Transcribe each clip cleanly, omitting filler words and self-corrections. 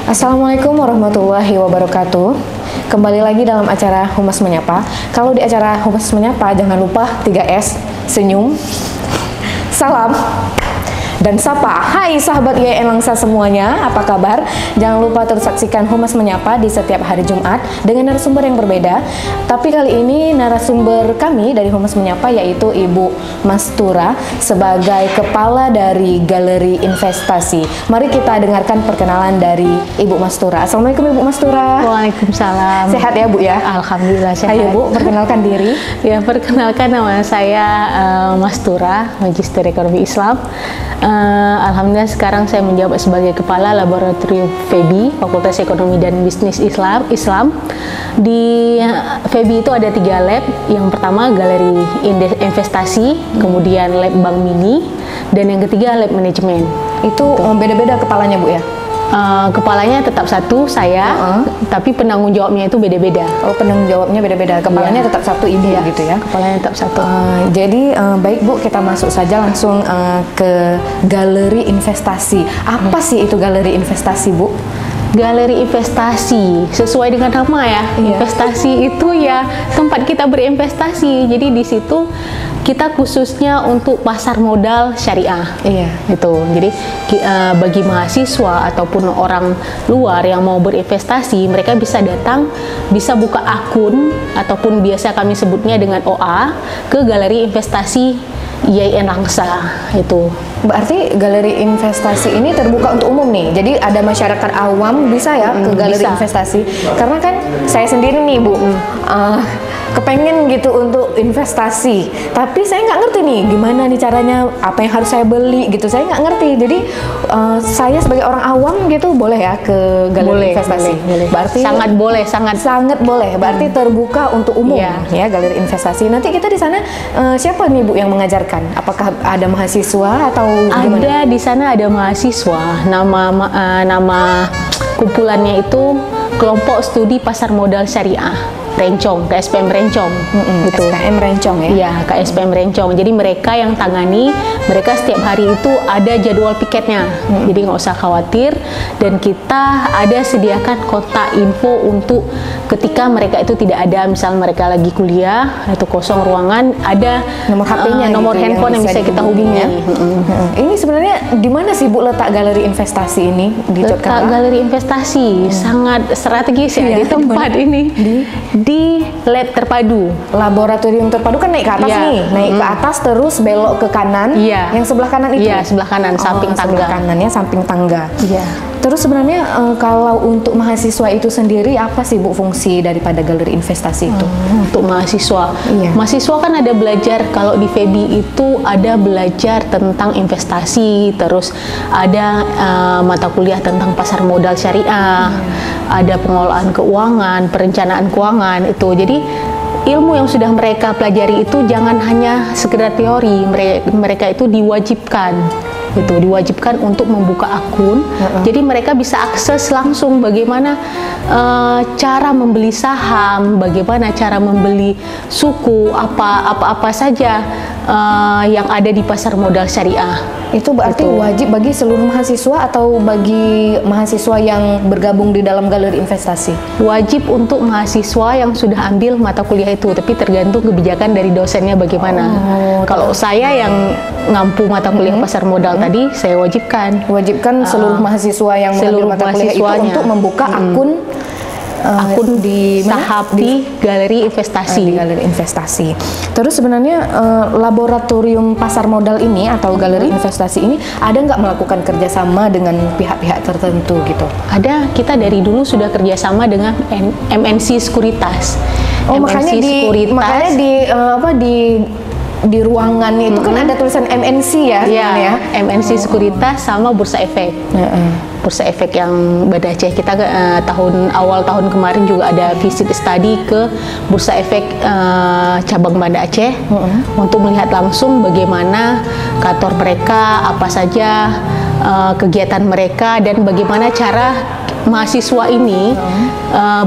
Assalamualaikum warahmatullahi wabarakatuh. Kembali lagi dalam acara Humas Menyapa. Kalau di acara Humas Menyapa jangan lupa 3S, senyum, salam, dan sapa. Hai sahabat YN Langsa semuanya, apa kabar? Jangan lupa terus saksikan Humas Menyapa di setiap hari Jumat dengan narasumber yang berbeda. Tapi kali ini narasumber kami dari Humas Menyapa yaitu Ibu Mastura sebagai kepala dari Galeri Investasi. Mari kita dengarkan perkenalan dari Ibu Mastura. Assalamualaikum Ibu Mastura. Waalaikumsalam. Sehat ya Bu ya? Alhamdulillah sehat. Ayo Bu, perkenalkan diri. Ya, perkenalkan nama saya Mastura, Magister Ekonomi Islam. Alhamdulillah sekarang saya menjabat sebagai Kepala Laboratorium FEBI, Fakultas Ekonomi dan Bisnis Islam. Di FEBI itu ada 3 lab. Yang pertama Galeri Investasi, kemudian lab Bank Mini, dan yang ketiga lab manajemen. Itu beda-beda kepalanya Bu ya? Kepalanya tetap satu, saya, tapi penanggung jawabnya itu beda-beda. Oh, penanggung jawabnya beda-beda. Kepalanya tetap satu Ibu gitu ya? Kepalanya tetap satu. Jadi baik Bu, kita masuk saja langsung ke Galeri Investasi. Apa sih itu Galeri Investasi Bu? Galeri investasi sesuai dengan nama ya. Investasi itu ya tempat kita berinvestasi. Jadi di situ kita khususnya untuk pasar modal syariah. Gitu. Jadi bagi mahasiswa ataupun orang luar yang mau berinvestasi, mereka bisa datang, bisa buka akun ataupun biasa kami sebutnya dengan OA ke Galeri Investasi YN Langsa itu. Berarti Galeri Investasi ini terbuka untuk umum nih. Jadi ada masyarakat awam bisa ya ke Galeri Investasi. Karena kan saya sendiri nih Bu, kepengen gitu untuk investasi. Tapi saya nggak ngerti nih gimana nih caranya, apa yang harus saya beli gitu. Saya nggak ngerti. Jadi saya sebagai orang awam gitu boleh ya ke Galeri Investasi. Boleh. Berarti sangat boleh, sangat boleh. Berarti terbuka untuk umum ya Galeri Investasi. Nanti kita di sana siapa nih Bu yang mengajarkan? Apakah ada mahasiswa atau gimana? Ada di sana ada mahasiswa. Nama kumpulannya itu Kelompok Studi Pasar Modal Syariah Rencong, KSPM Rencong. Gitu. KSPM Rencong ya? Iya, KSPM Rencong. Jadi mereka yang tangani, mereka setiap hari itu ada jadwal piketnya. Jadi nggak usah khawatir. Dan kita ada sediakan kontak info untuk ketika mereka itu tidak ada, misal mereka lagi kuliah atau kosong ruangan, ada nomor HP-nya, nomor gitu, handphone yang bisa kita hubungi. Ini sebenarnya di mana sih Bu letak Galeri Investasi ini di Yogyakarta? Letak Galeri Investasi sangat strategis ya, di tempat ini. Di lab terpadu. Laboratorium terpadu kan naik ke atas nih, naik ke atas terus belok ke kanan. Yang sebelah kanan itu? Iya, sebelah kanan, samping tangga. Sebelah kanannya samping tangga. Terus sebenarnya kalau untuk mahasiswa itu sendiri apa sih Bu fungsi daripada Galeri Investasi itu? Untuk mahasiswa, mahasiswa kan ada belajar, kalau di FEBI itu ada belajar tentang investasi, terus ada mata kuliah tentang pasar modal syariah, ada pengelolaan keuangan, perencanaan keuangan itu. Jadi ilmu yang sudah mereka pelajari itu jangan hanya sekedar teori, mereka itu diwajibkan untuk membuka akun. Jadi mereka bisa akses langsung bagaimana cara membeli saham, bagaimana cara membeli suku, apa saja yang ada di pasar modal syariah. Itu berarti wajib bagi seluruh mahasiswa atau bagi mahasiswa yang bergabung di dalam Galeri Investasi? Wajib untuk mahasiswa yang sudah ambil mata kuliah itu, tapi tergantung kebijakan dari dosennya bagaimana. Kalau saya yang ngampu mata kuliah pasar modal tadi, saya wajibkan seluruh mahasiswa yang mengambil mata kuliah itu untuk membuka akun di saham di Galeri Investasi. Di Galeri Investasi. Terus sebenarnya laboratorium pasar modal ini atau Galeri Investasi ini ada nggak melakukan kerjasama dengan pihak-pihak tertentu gitu? Ada, kita dari dulu sudah kerjasama dengan MNC Sekuritas. Makanya di ruangan itu kan ada tulisan MNC ya? MNC Sekuritas sama Bursa Efek. Bursa Efek yang Banda Aceh. Kita awal tahun kemarin juga ada visit study ke Bursa Efek cabang Banda Aceh untuk melihat langsung bagaimana kantor mereka, apa saja kegiatan mereka, dan bagaimana cara mahasiswa ini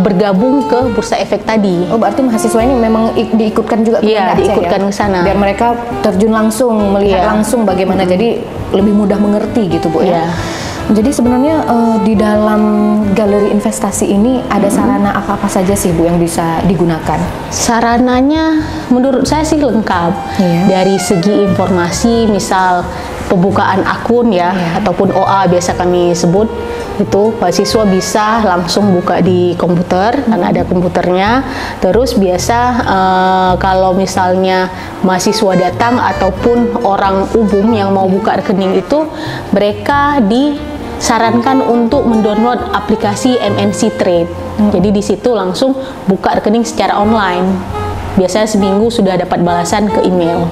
bergabung ke Bursa Efek tadi. Oh, berarti mahasiswa ini memang diikutkan juga ke Banda Aceh, diikutkan ke sana. Biar mereka terjun langsung, melihat langsung bagaimana, jadi lebih mudah mengerti gitu Bu ya. Jadi sebenarnya di dalam galeri investasi ini ada sarana apa-apa saja sih Bu yang bisa digunakan? Sarananya menurut saya sih lengkap. Dari segi informasi, misal pembukaan akun ya, ataupun OA biasa kami sebut, itu mahasiswa bisa langsung buka di komputer karena ada komputernya. Terus biasa kalau misalnya mahasiswa datang ataupun orang umum yang mau buka rekening itu, mereka disarankan untuk mendownload aplikasi MNC Trade. Jadi di situ langsung buka rekening secara online. Biasanya seminggu sudah dapat balasan ke email.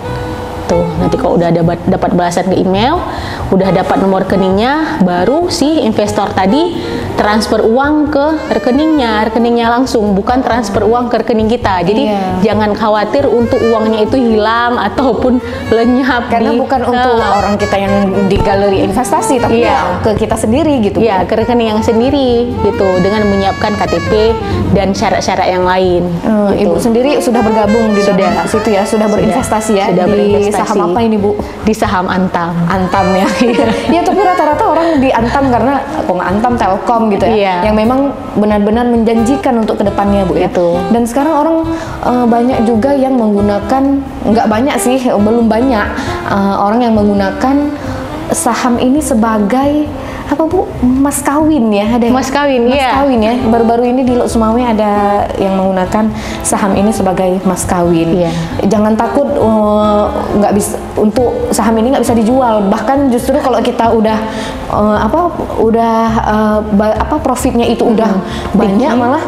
Tuh, nanti kalau udah dapat balasan ke email, udah dapat nomor rekeningnya, baru si investor tadi transfer uang ke rekeningnya langsung, bukan transfer uang ke rekening kita. Jadi jangan khawatir untuk uangnya itu hilang ataupun lenyap. Karena bukan untuk orang kita yang di galeri investasi, tapi ke kita sendiri gitu. Iya, ke rekening yang sendiri gitu, dengan menyiapkan KTP dan syarat-syarat yang lain. Ibu sendiri sudah bergabung di dalam situ ya, sudah berinvestasi ya. Sudah berinvestasi. Saham apa ini Bu? Di saham Antam. Antam ya. Ya tapi rata-rata orang di Antam karena kok nggak Antam, Telkom gitu ya. Yang memang benar-benar menjanjikan untuk kedepannya Bu ya. Dan sekarang orang banyak juga yang menggunakan, nggak banyak sih, belum banyak orang yang menggunakan saham ini sebagai apa Bu? Mas kawin ya, ada Mas kawin, mas kawin ya. Baru-baru ini di Lok Sumawe ada yang menggunakan saham ini sebagai mas kawin. Jangan takut nggak bisa, untuk saham ini nggak bisa dijual. Bahkan justru kalau kita udah profitnya itu udah banyak, malah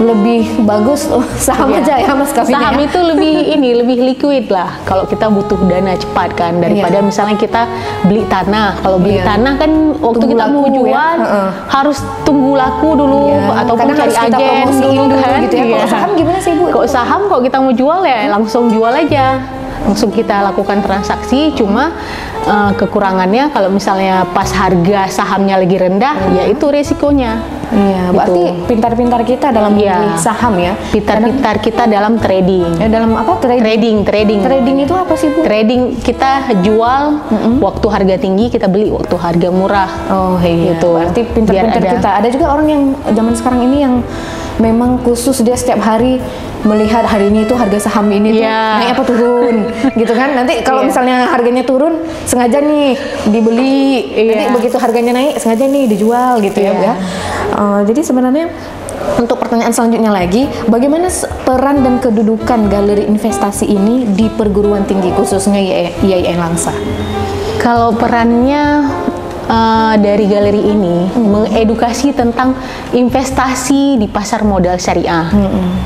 lebih bagus saham aja ya mas kawin. Saham itu lebih liquid lah. Kalau kita butuh dana cepat kan, daripada misalnya kita beli tanah. Kalau beli tanah kan waktu kita mau jual harus tunggu laku dulu, ataupun cari agen dulu kan. Gitu ya. Kalau saham gimana sih Bu? Kalau saham kalau kita mau jual ya langsung jual aja, langsung kita lakukan transaksi. Cuma kekurangannya kalau misalnya pas harga sahamnya lagi rendah, ya itu resikonya. Iya, berarti pintar-pintar kita dalam memilih saham ya. Pintar-pintar kita dalam trading. Dalam apa? Trading. Trading itu apa sih Bu? Trading kita jual waktu harga tinggi, kita beli waktu harga murah. Oh iya. Gitu. Berarti pintar-pintar kita. Ada juga orang yang zaman sekarang ini yang memang khusus dia setiap hari melihat hari ini itu harga saham ini tuh naik apa turun gitu kan. Nanti kalau misalnya harganya turun sengaja nih dibeli, nanti begitu harganya naik sengaja nih dijual gitu ya Bu ya. Jadi sebenarnya untuk pertanyaan selanjutnya lagi, bagaimana peran dan kedudukan galeri investasi ini di perguruan tinggi khususnya IAIN Langsa? Kalau perannya dari galeri ini mengedukasi tentang investasi di pasar modal syariah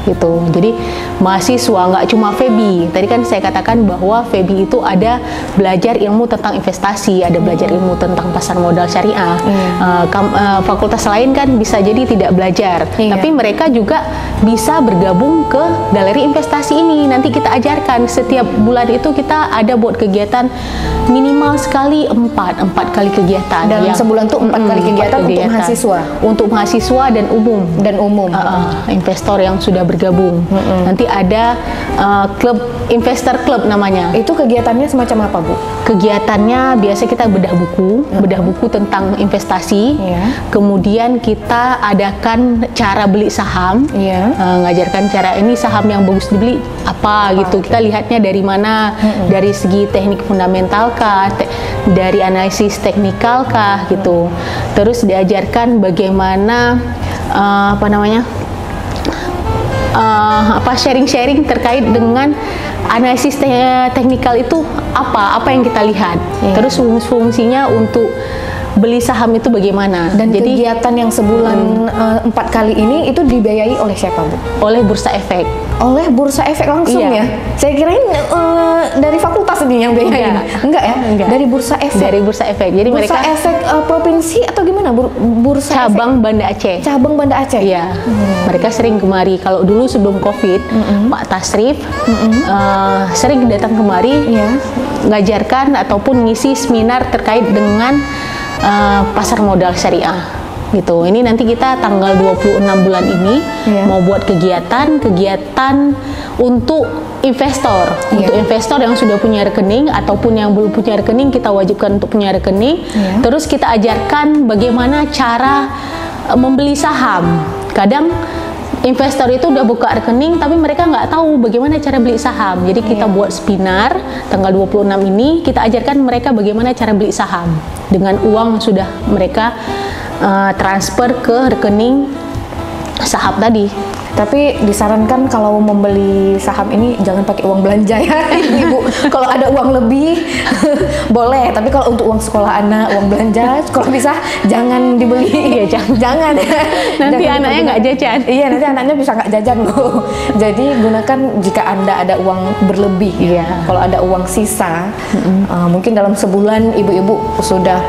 gitu. Jadi mahasiswa nggak cuma FEBI. Tadi kan saya katakan bahwa FEBI itu ada belajar ilmu tentang investasi, ada belajar ilmu tentang pasar modal syariah. Fakultas lain kan bisa jadi tidak belajar, tapi mereka juga bisa bergabung ke galeri investasi ini. Nanti kita ajarkan setiap bulan itu kita ada buat kegiatan minimal sekali 4 kali kegiatan. Dalam sebulan tuh 4 kali kegiatan untuk mahasiswa. Untuk mahasiswa dan umum. Investor yang sudah bergabung. Nanti ada klub investor club namanya. Itu kegiatannya semacam apa Bu? Kegiatannya biasa kita bedah buku tentang investasi. Kemudian kita adakan cara beli saham. Ngajarkan cara ini saham yang bagus dibeli apa gitu. Kita lihatnya dari mana? Dari segi teknik fundamental kah, dari analisis teknikal kah gitu. Terus diajarkan bagaimana sharing-sharing terkait dengan analisis teknikal itu apa yang kita lihat. Terus fungsinya untuk beli saham itu bagaimana. Dan jadi kegiatan yang sebulan 4 kali ini itu dibiayai oleh siapa Bu? Oleh Bursa Efek. Oleh Bursa Efek langsung ya? Saya kirain dari fakultas ini yang biayain. Enggak ya? Enggak. Dari Bursa Efek. Dari Bursa Efek. Jadi Bursa Efek provinsi atau gimana? Bursa cabang Efek? Banda Aceh. Cabang Banda Aceh. Iya. Mereka sering kemari. Kalau dulu sebelum Covid, Pak Tasrif sering datang kemari ngajarkan ataupun ngisi seminar terkait dengan pasar modal syariah. gitu. Ini nanti kita tanggal 26 bulan ini mau buat kegiatan untuk investor. Untuk investor yang sudah punya rekening ataupun yang belum punya rekening, kita wajibkan untuk punya rekening. Terus kita ajarkan bagaimana cara membeli saham. Kadang investor itu udah buka rekening tapi mereka nggak tahu bagaimana cara beli saham. Jadi kita buat seminar tanggal 26 ini, kita ajarkan mereka bagaimana cara beli saham dengan uang yang sudah mereka transfer ke rekening saham tadi. Tapi disarankan kalau membeli saham ini jangan pakai uang belanja ya Ibu. Kalau ada uang lebih boleh, tapi kalau untuk uang sekolah anak, uang belanja, sekolah bisa jangan dibeli. Iya, jangan ya. Nanti jangan anaknya nggak jajan. Iya, nanti anaknya bisa nggak jajan Bu. Jadi gunakan jika Anda ada uang berlebih. Kalau ada uang sisa, mungkin dalam sebulan ibu-ibu sudah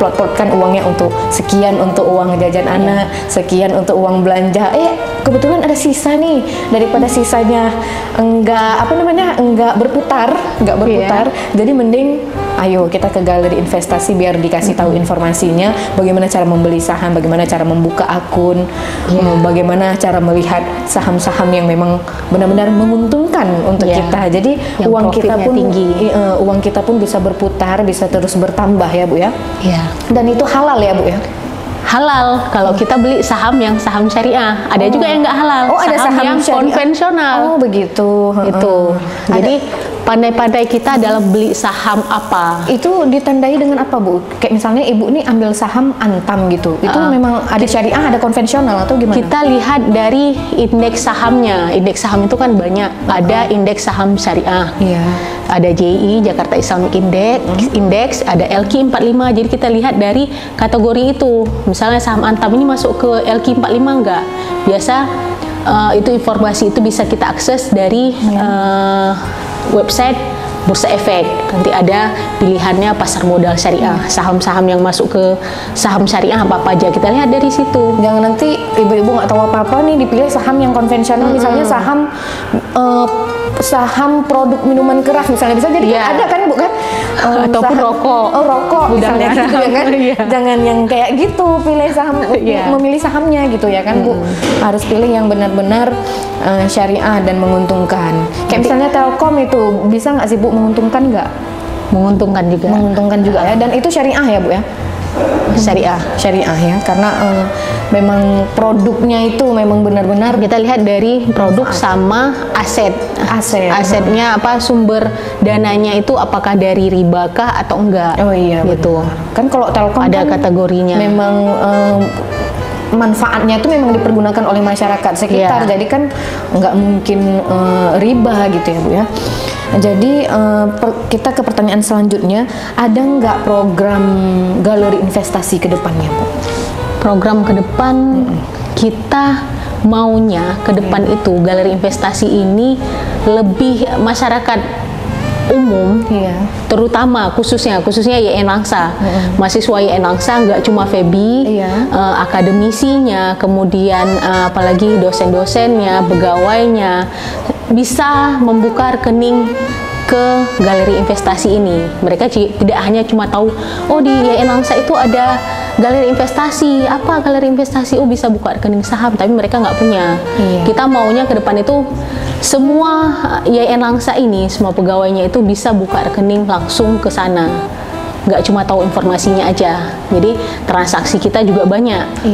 plot-plotkan uangnya untuk sekian untuk uang jajan anak, sekian untuk uang belanja. Kebetulan ada sisa nih, daripada sisanya enggak berputar. Jadi mending ayo kita ke galeri investasi biar dikasih tahu informasinya, bagaimana cara membeli saham, bagaimana cara membuka akun, bagaimana cara melihat saham-saham yang memang benar-benar menguntungkan untuk kita. Jadi yang uang kita pun tinggi, uang kita pun bisa berputar, bisa terus bertambah ya Bu ya. Dan itu halal ya Bu ya. Halal kalau kita beli saham yang saham syariah. Ada juga yang nggak halal. Ada saham yang konvensional. Begitu. Itu. Jadi pandai-pandai kita dalam beli saham apa. Itu ditandai dengan apa Bu? Kayak misalnya Ibu nih ambil saham Antam gitu. Itu memang ada syariah, ada konvensional atau gimana? Kita lihat dari indeks sahamnya. Indeks saham itu kan banyak. Ada indeks saham syariah. Ada JI, Jakarta Islamic Index, ada LQ45. Jadi kita lihat dari kategori itu. Misalnya saham Antam ini masuk ke LQ45 enggak? Biasa itu informasi itu bisa kita akses dari website Bursa Efek. Nanti ada pilihannya pasar modal syariah, saham-saham yang masuk ke saham syariah apa aja, kita lihat dari situ. Jangan nanti ibu-ibu nggak tahu apa-apa nih dipilih saham yang konvensional, misalnya saham produk minuman keras misalnya, bisa jadi ada kan Bu kan, ataupun rokok misalnya gitu ya kan. Jangan yang kayak gitu pilih saham, memilih sahamnya gitu ya kan Bu. Harus pilih yang benar-benar syariah dan menguntungkan. Kayak misalnya Telkom itu bisa nggak sih Bu, menguntungkan nggak? Menguntungkan juga ya. Dan itu syariah ya Bu ya? Syariah ya, karena memang produknya itu memang benar-benar kita lihat dari produk sama asetnya apa, sumber dananya itu apakah dari riba kah atau enggak. Gitu. Kan kalau Telkom ada kan kategorinya. Memang manfaatnya itu memang dipergunakan oleh masyarakat sekitar, jadi kan nggak mungkin riba gitu ya Bu ya. Jadi kita ke pertanyaan selanjutnya, ada nggak program galeri investasi ke depannya Bu? Program ke depan kita maunya ke depan itu galeri investasi ini lebih masyarakat umum, terutama khususnya YN Langsa, mahasiswa YN Langsa, nggak cuma Febi, akademisinya, kemudian apalagi dosen-dosennya, pegawainya bisa membuka rekening ke galeri investasi ini. Mereka tidak hanya cuma tahu, oh di YN Langsa itu ada galeri investasi, apa galeri investasi, oh bisa buka rekening saham, tapi mereka nggak punya. Kita maunya ke depan itu semua YN Langsa ini, semua pegawainya itu bisa buka rekening langsung ke sana, nggak cuma tahu informasinya aja. Jadi transaksi kita juga banyak,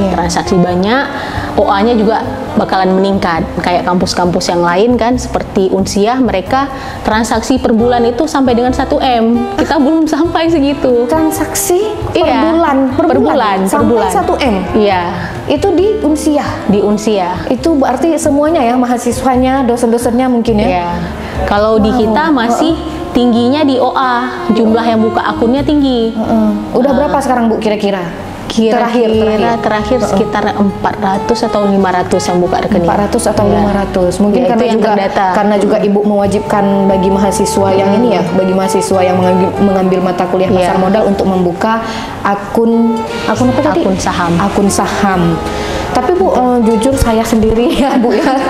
OA-nya juga bakalan meningkat. Kayak kampus-kampus yang lain kan, seperti Unsiah, mereka transaksi per bulan itu sampai dengan 1M. Kita belum sampai segitu. Transaksi per bulan sampai 1M. Iya. Itu di Unsiah. Itu berarti semuanya ya, mahasiswanya, dosen-dosennya mungkin ya. Iya. Kalau di kita masih tingginya di OA, jumlah yang buka akunnya tinggi. Udah berapa sekarang Bu kira-kira? Terakhir sekitar 400 atau 500 yang buka rekening. 400 atau 500. Mungkin karena juga Ibu mewajibkan bagi mahasiswa yang ini ya, bagi mahasiswa yang mengambil mata kuliah pasar modal untuk membuka akun apa tadi? Akun saham. Tapi Bu, jujur saya sendiri ya Bu ya,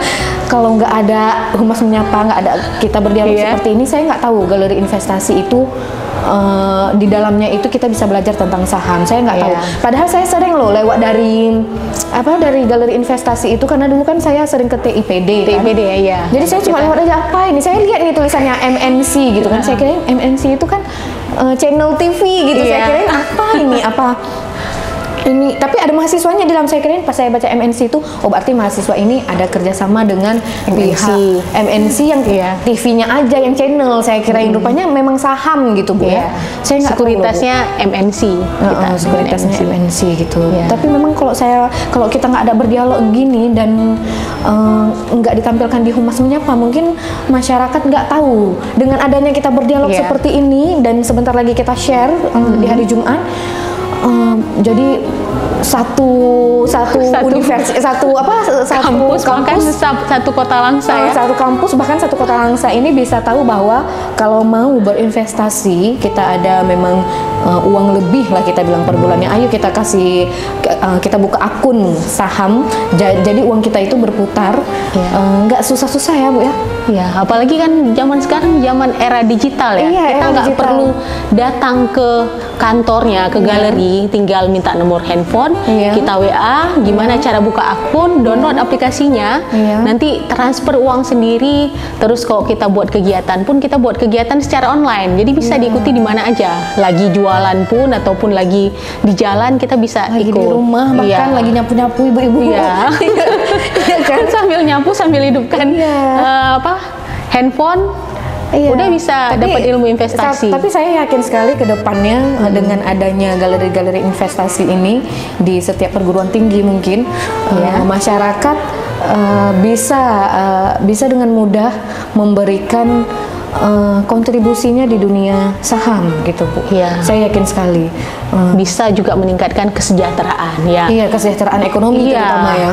kalau nggak ada Humas Menyapa, nggak ada kita berdialog seperti ini, saya nggak tahu galeri investasi itu di dalamnya itu kita bisa belajar tentang saham. Saya nggak tahu. Padahal saya sering loh lewat dari galeri investasi itu, karena dulu kan saya sering ke TIPD kan. TIPD ya. Jadi saya cuma lewat aja, apa ini? Saya lihat nih tulisannya MNC gitu kan. Saya kira MNC itu kan channel TV gitu. Saya kira apa ini? Apa ini? Tapi ada mahasiswanya di dalam. Saya kirain pas saya baca MNC itu, oh berarti mahasiswa ini ada kerjasama dengan pihak MNC yang TV-nya aja yang channel. Saya kirain rupanya memang saham gitu Bu ya. Saya nggak sekuritasnya MNC. Sekuritasnya MNC gitu. Tapi memang kalau kita nggak ada berdialog gini dan nggak ditampilkan di Humas Menyapa, mungkin masyarakat nggak tahu. Dengan adanya kita berdialog seperti ini dan sebentar lagi kita share di hari Jumat. Jadi satu universitas, satu kampus, satu kota Langsa ya. Satu kampus, bahkan satu kota Langsa ini bisa tahu bahwa kalau mau berinvestasi, kita ada memang uang lebih lah kita bilang per bulannya. Ayo kita kasih, kita buka akun saham, jadi uang kita itu berputar, nggak susah-susah ya Bu ya. Ya, apalagi kan zaman sekarang zaman era digital ya. Kita nggak perlu datang ke kantornya, ke galeri, tinggal minta nomor handphone, kita WA, gimana cara buka akun, download aplikasinya, nanti transfer uang sendiri. Terus kalau kita buat kegiatan pun, kita buat kegiatan secara online, jadi bisa diikuti di mana aja. Lagi jualan pun ataupun lagi di jalan kita bisa lagi ikut. Di rumah bahkan lagi nyapu-nyapu ibu-ibu. Kan sambil nyapu sambil hidupkan handphone. Udah bisa dapat ilmu investasi. Tapi saya yakin sekali ke depannya dengan adanya galeri-galeri investasi ini di setiap perguruan tinggi mungkin masyarakat bisa dengan mudah memberikan kontribusinya di dunia saham gitu Bu. Saya yakin sekali bisa juga meningkatkan kesejahteraan ya. Iya, kesejahteraan ekonomi terutama ya.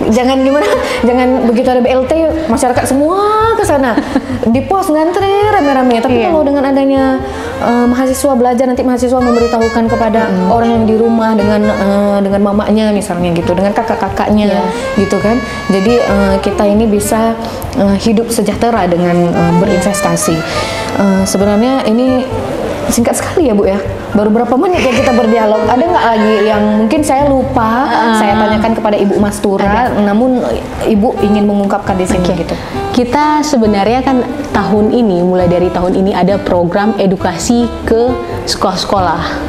Jangan begitu ada BLT masyarakat semua ke sana di pos ngantri rame-rame. Tapi kalau dengan adanya mahasiswa belajar, nanti mahasiswa memberitahukan kepada orang yang di rumah dengan mamanya misalnya gitu, dengan kakak-kakaknya gitu kan. Jadi kita ini bisa hidup sejahtera dengan berinvestasi. Sebenarnya ini singkat sekali ya Bu ya, baru berapa menit ya kita berdialog. Ada nggak lagi yang mungkin saya lupa saya tanyakan kepada Ibu Mastura, namun Ibu ingin mengungkapkan di sini gitu? Kita sebenarnya kan mulai dari tahun ini ada program edukasi ke sekolah-sekolah.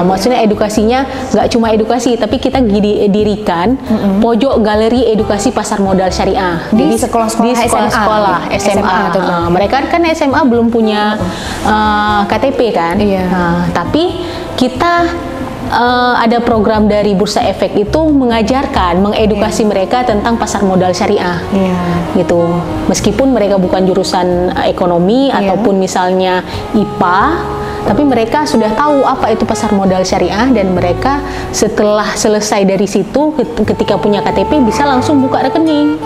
Maksudnya edukasinya nggak cuma edukasi, tapi kita dirikan pojok galeri edukasi pasar modal syariah di sekolah-sekolah SMA. Mereka kan SMA belum punya KTP kan, tapi kita ada program dari Bursa Efek itu mengedukasi mereka tentang pasar modal syariah, gitu. Meskipun mereka bukan jurusan ekonomi ataupun misalnya IPA, tapi mereka sudah tahu apa itu pasar modal syariah, dan mereka setelah selesai dari situ ketika punya KTP bisa langsung buka rekening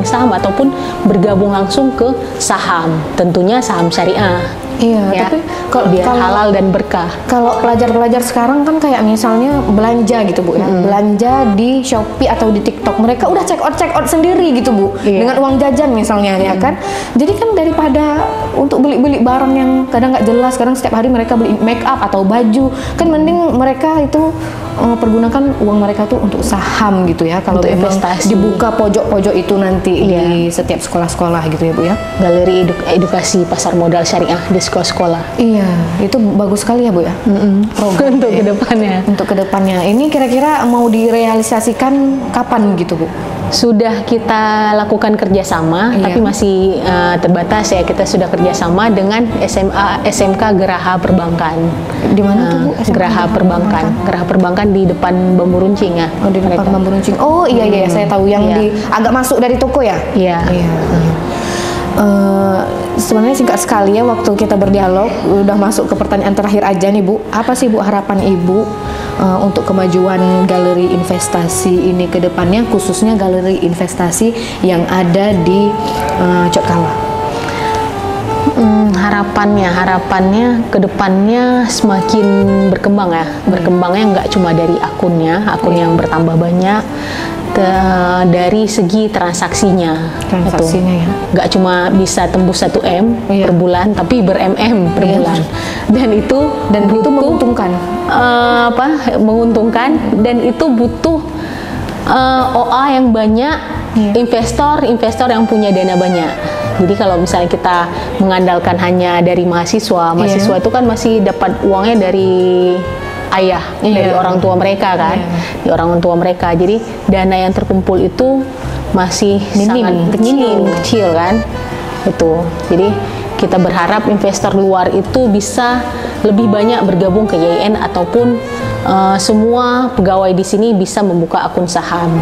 saham ataupun bergabung langsung ke saham, tentunya saham syariah. Tapi kalau halal dan berkah. Kalau pelajar-pelajar sekarang kan kayak misalnya belanja gitu Bu ya, belanja di Shopee atau di TikTok, mereka udah check out sendiri gitu Bu, dengan uang jajan misalnya ya kan. Jadi kan daripada untuk beli barang yang kadang nggak jelas, kadang setiap hari mereka beli make up atau baju, kan mending mereka itu pergunakan uang mereka tuh untuk saham gitu ya. Kalau investasi, dibuka pojok-pojok itu nanti di setiap sekolah-sekolah gitu ya Bu ya. Galeri edukasi pasar modal syariah di sekolah-sekolah. Iya, itu bagus sekali ya Bu ya. Program untuk kedepannya. Untuk kedepannya ini kira-kira mau direalisasikan kapan gitu Bu? Sudah kita lakukan kerjasama, tapi masih terbatas ya. Kita sudah kerjasama dengan SMK Geraha Perbankan. Di mana tuh Bu? Geraha Perbankan di depan Bambu Runcing ya. Oh, di depan Bambu Runcing. Oh iya saya tahu yang agak masuk dari toko ya. Iya. Sebenarnya singkat sekali ya, waktu kita berdialog udah masuk ke pertanyaan terakhir aja nih Bu. Apa sih Bu harapan Ibu untuk kemajuan galeri investasi ini ke depannya, khususnya galeri investasi yang ada di Cokala? Harapannya ke depannya semakin berkembang ya. Berkembangnya nggak cuma dari akun yang bertambah banyak, dari segi transaksinya. Transaksinya ya. Nggak cuma bisa tembus 1M Iya. per bulan, tapi ber-MM per Iya. bulan. Dan itu itu menguntungkan. Menguntungkan, dan itu butuh OA yang banyak, Iya. investor yang punya dana banyak. Jadi kalau misalnya kita mengandalkan hanya dari mahasiswa itu kan masih dapat uangnya dari ayah, dari orang tua mereka kan, dari orang tua mereka. Jadi dana yang terkumpul itu masih sangat kecil kan, itu. Jadi kita berharap investor luar itu bisa lebih banyak bergabung ke YIN, ataupun semua pegawai di sini bisa membuka akun saham,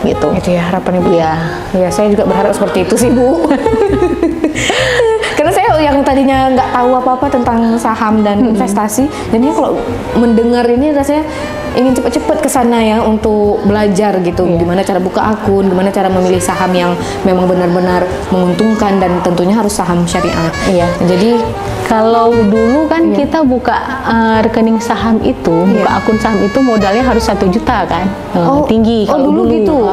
gitu. Itu ya harapan Ibu. Ya. Ya, saya juga berharap seperti itu sih, Bu. Karena saya yang tadinya nggak tahu apa-apa tentang saham dan investasi, jadi kalau mendengar ini rasanya ingin cepat-cepat ke sana ya untuk belajar gitu, gimana cara buka akun, gimana cara memilih saham yang memang benar-benar menguntungkan, dan tentunya harus saham syariah. Iya. Jadi Kalau dulu kan kita buka rekening saham itu, buka akun saham itu modalnya harus 1 juta kan, tinggi kalau dulu gitu.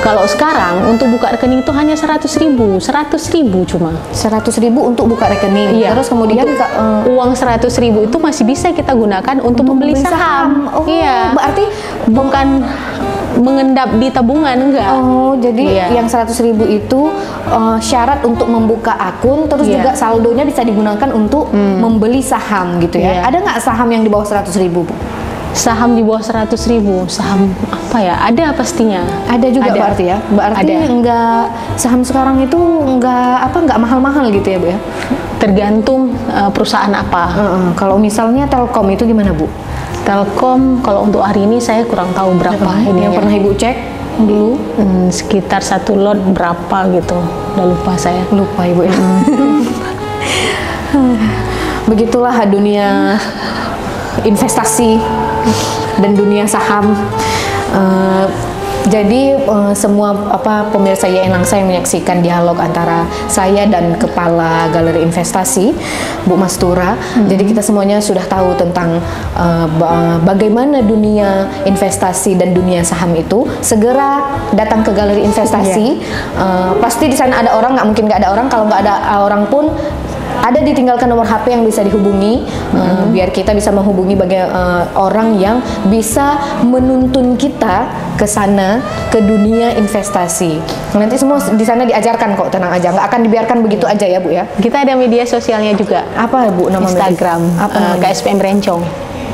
Kalau sekarang untuk buka rekening itu hanya 100.000 cuma. 100.000 untuk buka rekening. Iya. Terus kemudian uang 100.000 itu masih bisa kita gunakan untuk membeli saham. Oh, Iya. berarti Bukan mengendap di tabungan, enggak. Oh, jadi yang 100.000 itu syarat untuk membuka akun, terus juga saldonya bisa digunakan untuk membeli saham gitu ya. Ada nggak saham yang di bawah 100.000, Bu? Saham di bawah 100.000, saham apa ya? Ada pastinya. Ada juga berarti ya. Berarti enggak, saham sekarang itu enggak mahal-mahal gitu ya, Bu ya. Tergantung perusahaan apa. Kalau misalnya Telkom itu gimana, Bu? Telkom kalau untuk hari ini saya kurang tahu berapa ini yang pernah Ibu cek dulu. Sekitar 1 lot berapa gitu, udah lupa saya. Lupa Ibu ya. Begitulah dunia investasi dan dunia saham. Jadi semua pemirsa YIN Langsa yang menyaksikan dialog antara saya dan Kepala Galeri Investasi, Bu Mastura. Jadi kita semuanya sudah tahu tentang bagaimana dunia investasi dan dunia saham itu. Segera datang ke Galeri Investasi. Pasti di sana ada orang, nggak mungkin nggak ada orang. Kalau nggak ada orang pun ada ditinggalkan nomor HP yang bisa dihubungi, biar kita bisa menghubungi orang yang bisa menuntun kita ke sana, ke dunia investasi. Nanti semua di sana diajarkan kok, tenang aja, nggak akan dibiarkan begitu aja ya, Bu ya. Kita ada media sosialnya juga. Apa Bu nama Instagram, KSPM Rencong.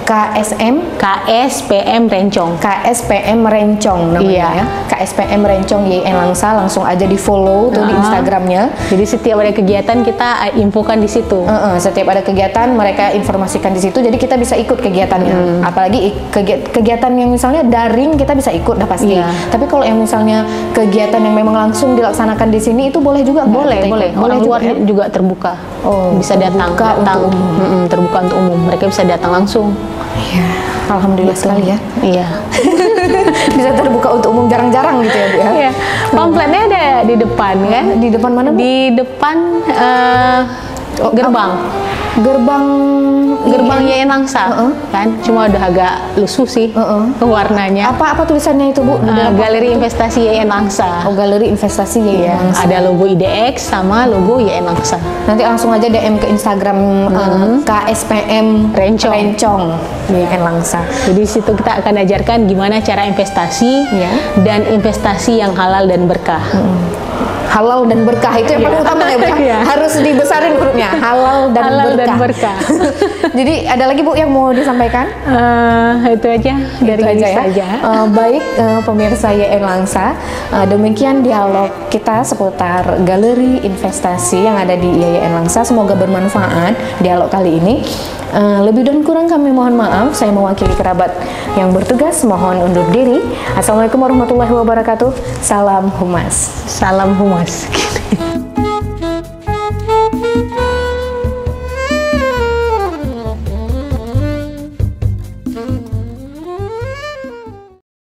KSPM Rencong. KSPM Rencong namanya ya. KSPM Rencong YIN Langsa, langsung aja di follow tuh di Instagramnya. Jadi setiap ada kegiatan kita infokan di situ. Setiap ada kegiatan mereka informasikan di situ, jadi kita bisa ikut kegiatannya. Apalagi kegiatan yang misalnya daring kita bisa ikut dah pasti. Tapi kalau yang misalnya kegiatan yang memang langsung dilaksanakan di sini itu boleh juga? Boleh. Orang luar juga terbuka. Bisa datang untuk umum. Terbuka untuk umum. Mereka bisa datang langsung. Iya, alhamdulillah sekali ya. Iya. Bisa terbuka untuk umum, jarang-jarang gitu ya, Bu ya. Iya. Pamfletnya ada di depan kan? Di depan mana, Bu? Di depan gerbang. Gerbang YIN Langsa kan, cuma udah agak lusuh sih warnanya. Apa tulisannya itu, Bu? Galeri Investasi YIN Langsa. Oh, Galeri Investasi YIN Langsa. Ada logo IDX sama logo YIN Langsa. Nanti langsung aja DM ke Instagram KSPM Rencong YIN Langsa. Jadi situ kita akan ajarkan gimana cara investasi dan investasi yang halal dan berkah. Halal dan berkah itu yang paling utama ya, Bu. Harus dibesarin hurufnya, halal dan berkah. Jadi ada lagi, Bu, yang mau disampaikan? Itu aja dari saya. Baik, pemirsa YIN Langsa, demikian dialog kita seputar galeri investasi yang ada di YIN Langsa. Semoga bermanfaat dialog kali ini. Lebih dan kurang kami mohon maaf. Saya mewakili kerabat yang bertugas mohon undur diri. Assalamualaikum warahmatullahi wabarakatuh. Salam humas. Salam humas.